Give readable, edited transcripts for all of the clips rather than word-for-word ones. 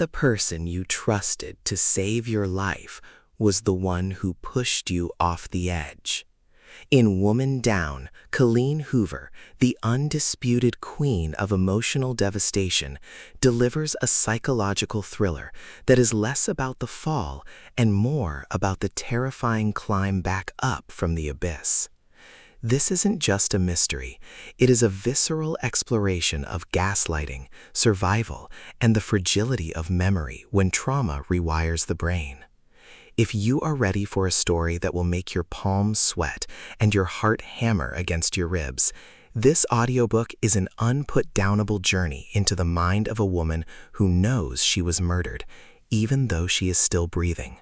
the person you trusted to save your life was the one who pushed you off the edge. In Woman Down, Colleen Hoover, the undisputed queen of emotional devastation, delivers a psychological thriller that is less about the fall and more about the terrifying climb back up from the abyss. This isn't just a mystery, it is a visceral exploration of gaslighting, survival, and the fragility of memory when trauma rewires the brain. If you are ready for a story that will make your palms sweat and your heart hammer against your ribs, this audiobook is an unput-downable journey into the mind of a woman who knows she was murdered, even though she is still breathing.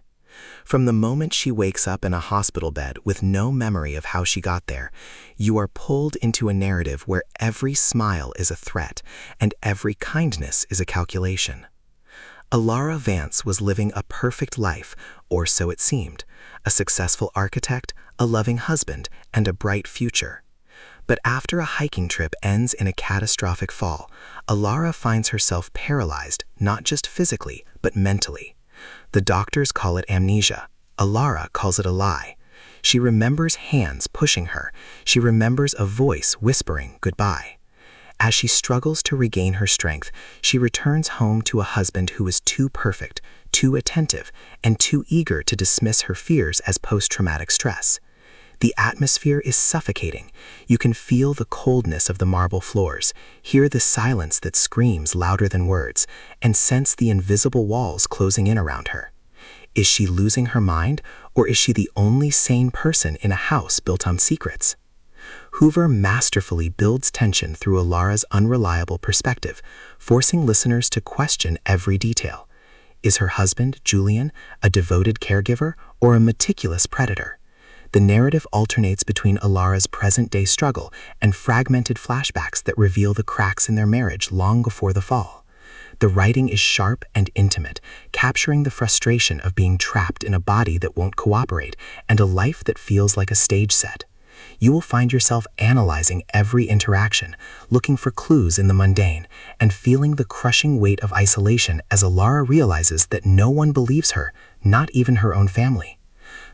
From the moment she wakes up in a hospital bed with no memory of how she got there, you are pulled into a narrative where every smile is a threat and every kindness is a calculation. Elara Vance was living a perfect life, or so it seemed, a successful architect, a loving husband, and a bright future. But after a hiking trip ends in a catastrophic fall, Elara finds herself paralyzed, not just physically, but mentally. The doctors call it amnesia. Elara calls it a lie. She remembers hands pushing her. She remembers a voice whispering goodbye. As she struggles to regain her strength, she returns home to a husband who is too perfect, too attentive, and too eager to dismiss her fears as post-traumatic stress. The atmosphere is suffocating. You can feel the coldness of the marble floors, hear the silence that screams louder than words, and sense the invisible walls closing in around her. Is she losing her mind, or is she the only sane person in a house built on secrets? Hoover masterfully builds tension through Elara's unreliable perspective, forcing listeners to question every detail. Is her husband, Julian, a devoted caregiver or a meticulous predator? The narrative alternates between Elara's present-day struggle and fragmented flashbacks that reveal the cracks in their marriage long before the fall. The writing is sharp and intimate, capturing the frustration of being trapped in a body that won't cooperate and a life that feels like a stage set. You will find yourself analyzing every interaction, looking for clues in the mundane, and feeling the crushing weight of isolation as Elara realizes that no one believes her, not even her own family.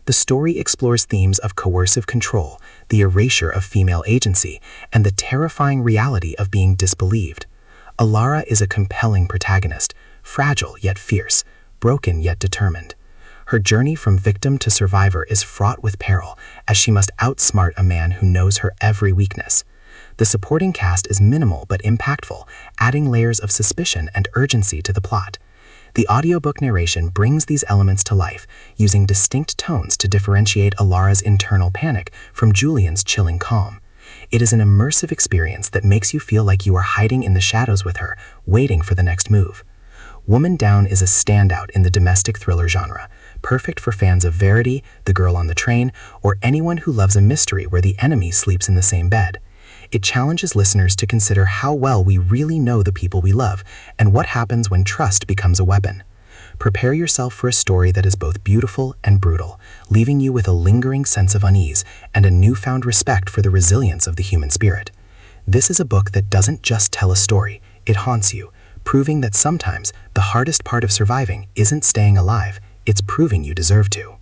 The story explores themes of coercive control, the erasure of female agency, and the terrifying reality of being disbelieved. Elara is a compelling protagonist, fragile yet fierce, broken yet determined. Her journey from victim to survivor is fraught with peril, as she must outsmart a man who knows her every weakness. The supporting cast is minimal but impactful, adding layers of suspicion and urgency to the plot. The audiobook narration brings these elements to life, using distinct tones to differentiate Elara's internal panic from Julian's chilling calm. It is an immersive experience that makes you feel like you are hiding in the shadows with her, waiting for the next move. Woman Down is a standout in the domestic thriller genre, perfect for fans of Verity, The Girl on the Train, or anyone who loves a mystery where the enemy sleeps in the same bed. It challenges listeners to consider how well we really know the people we love and what happens when trust becomes a weapon. Prepare yourself for a story that is both beautiful and brutal, leaving you with a lingering sense of unease and a newfound respect for the resilience of the human spirit. This is a book that doesn't just tell a story, it haunts you, proving that sometimes the hardest part of surviving isn't staying alive, it's proving you deserve to.